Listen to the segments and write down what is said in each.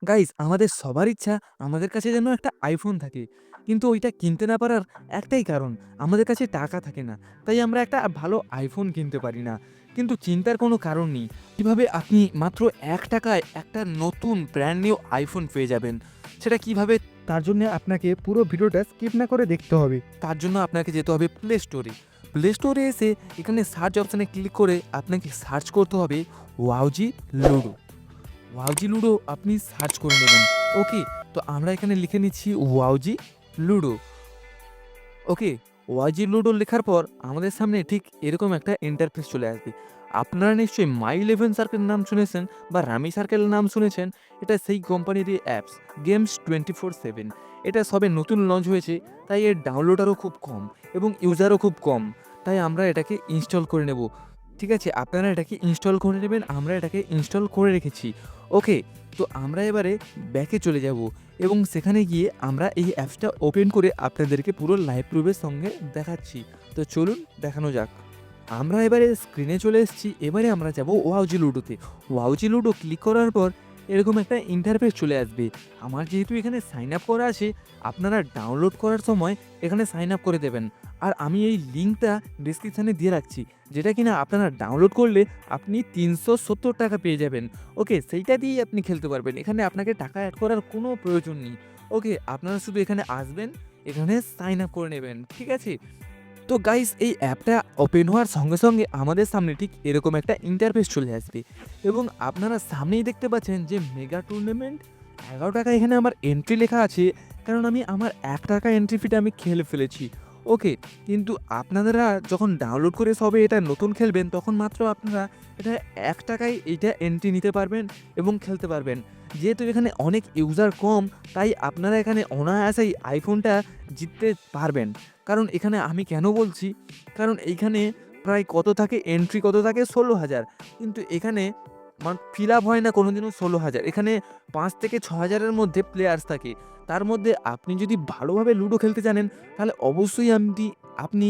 Guys আমাদের সবার ইচ্ছা আমাদের কাছে যেন একটা আইফোন থাকে, কিন্তু ওইটা কিনতে না পারার একটাই কারণ, আমাদের কাছে টাকা থাকে না। তাই আমরা একটা ভালো আইফোন কিনতে পারি না। কিন্তু চিন্তার কোনো কারণ নেই, কিভাবে আপনি মাত্র 1 টাকায় একটা নতুন ব্র্যান্ড নিউ আইফোন পেয়ে যাবেন, সেটা কিভাবে? তার জন্য আপনাকে পুরো ভিডিওটা স্কিপ না করে দেখতে হবে। তার জন্য আপনাকে যেতে হবে প্লে স্টোরে। প্লে স্টোরে এসে এখানে সার্চ অপশানে ক্লিক করে আপনাকে সার্চ করতে হবে ওয়াওজি লুডো। ওয়াওজি লুডো আপনি সার্চ করে নেবেন। ওকে, তো আমরা এখানে লিখে নিচ্ছি ওয়াওজি লুডো। ওকে, ওয়াওজি লুডো লেখার পর আমাদের সামনে ঠিক এরকম একটা ইন্টারফেস চলে আসবে। আপনারা নিশ্চয়ই মাই ইলেভেন সার্কেল নাম শুনেছেন বা রামি সার্কেল নাম শুনেছেন। এটা সেই কোম্পানিরই অ্যাপস, গেমস 24/7। এটা সবে নতুন লঞ্চ হয়েছে, তাই এর ডাউনলোডারও খুব কম এবং ইউজারও খুব কম। তাই আমরা এটাকে ইনস্টল করে নেব। ঠিক আছে, আপনারা এটাকে ইনস্টল করে নেবেন, আমরা এটাকে ইনস্টল করে রেখেছি। ওকে, তো আমরা এবারে ব্যাকে চলে যাব এবং সেখানে গিয়ে আমরা এই অ্যাপসটা ওপেন করে আপনাদেরকে পুরো লাইভ প্রুফের সঙ্গে দেখাচ্ছি। তো চলুন দেখানো যাক। আমরা এবারে স্ক্রিনে চলে এসেছি, এবারে আমরা যাব ওয়াওজি লুডোতে। ওয়াওজি লুডো ক্লিক করার পর এরকম একটা ইন্টারফেস চলে আসবে। আমার যেহেতু এখানে সাইন আপ করা আছে, আপনারা ডাউনলোড করার সময় এখানে সাইন আপ করে দেবেন। আর আমি এই লিঙ্কটা ডিসক্রিপশানে দিয়ে রাখছি, যেটা কিনা আপনারা ডাউনলোড করলে আপনি 370 টাকা পেয়ে যাবেন। ওকে, সেইটা দিয়েই আপনি খেলতে পারবেন, এখানে আপনাকে টাকা অ্যাড করার কোনো প্রয়োজন নেই। ওকে, আপনারা শুধু এখানে আসবেন, এখানে সাইন আপ করে নেবেন, ঠিক আছে? তো গাইস এই অ্যাপটা ওপেন হওয়ার সঙ্গে সঙ্গে আমাদের সামনে ঠিক এরকম একটা ইন্টারফেস চলে আসবে এবং আপনারা সামনেই দেখতে পাচ্ছেন যে মেগা টুর্নামেন্ট 11 টাকা এখানে আমার এন্ট্রি লেখা আছে, কারণ আমি আমার 1 টাকা এন্ট্রি ফিটা আমি খেলে ফেলেছি। ওকে, কিন্তু আপনারা যখন ডাউনলোড করে সবে এটা নতুন খেলবেন, তখন মাত্র আপনারা এটা 1 টাকায় এইটা এন্ট্রি নিতে পারবেন এবং খেলতে পারবেন। যেহেতু এখানে অনেক ইউজার কম, তাই আপনারা এখানে অনায়াসেই আইফোনটা জিততে পারবেন। কারণ এখানে আমি কেন বলছি, কারণ এইখানে প্রায় কত থাকে এন্ট্রি, কত থাকে 16,000, কিন্তু এখানে ফিল আপ হয় না কোনোদিনও 16,000। এখানে 5 থেকে 6 হাজারের মধ্যে প্লেয়ার্স থাকে। তার মধ্যে আপনি যদি ভালোভাবে লুডো খেলতে জানেন, তাহলে অবশ্যই আপনি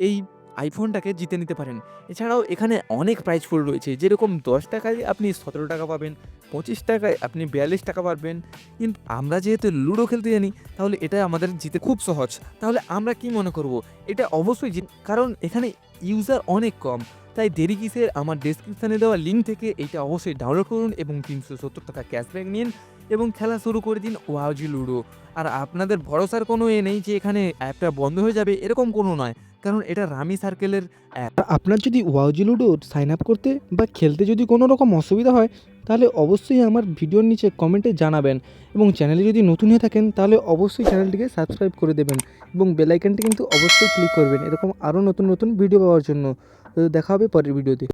এই আইফোনটাকে জিতে নিতে পারেন। এছাড়াও এখানে অনেক প্রাইজ পুল রয়েছে, যেরকম 10 টাকায় আপনি 17 টাকা পাবেন, 25 টাকায় আপনি 42 টাকা পাবেন। কিন্তু আমরা যেহেতু লুডো খেলতে জানি, তাহলে এটা আমাদের জিতে খুব সহজ। তাহলে আমরা কি মনে করব, এটা অবশ্যই কারণ এখানে ইউজার অনেক কম। তাই দেরি কিসের, আমার ডেসক্রিপশানে দেওয়া লিঙ্ক থেকে এইটা অবশ্যই ডাউনলোড করুন এবং 370 টাকা ক্যাশব্যাক নিন এবং খেলা শুরু করে দিন ওয়াওজি লুডো। আর আপনাদের ভরসার কোনো নেই যে এখানে অ্যাপটা বন্ধ হয়ে যাবে, এরকম কোনো নয়, কারণ এটা রামি সার্কেলের অ্যাপ। আপনার যদি ওয়াওজি লুডো সাইন আপ করতে বা খেলতে যদি কোনো রকম অসুবিধা হয়, তাহলে অবশ্যই আমার ভিডিওর নিচে কমেন্টে জানাবেন। এবং চ্যানেলে যদি নতুন হয়ে থাকেন, তাহলে অবশ্যই চ্যানেলটিকে সাবস্ক্রাইব করে দেবেন এবং বেল আইকনটি কিন্তু অবশ্যই ক্লিক করবেন এরকম আরও নতুন নতুন ভিডিও পাওয়ার জন্য। তো দেখা হবে পরের ভিডিওতে।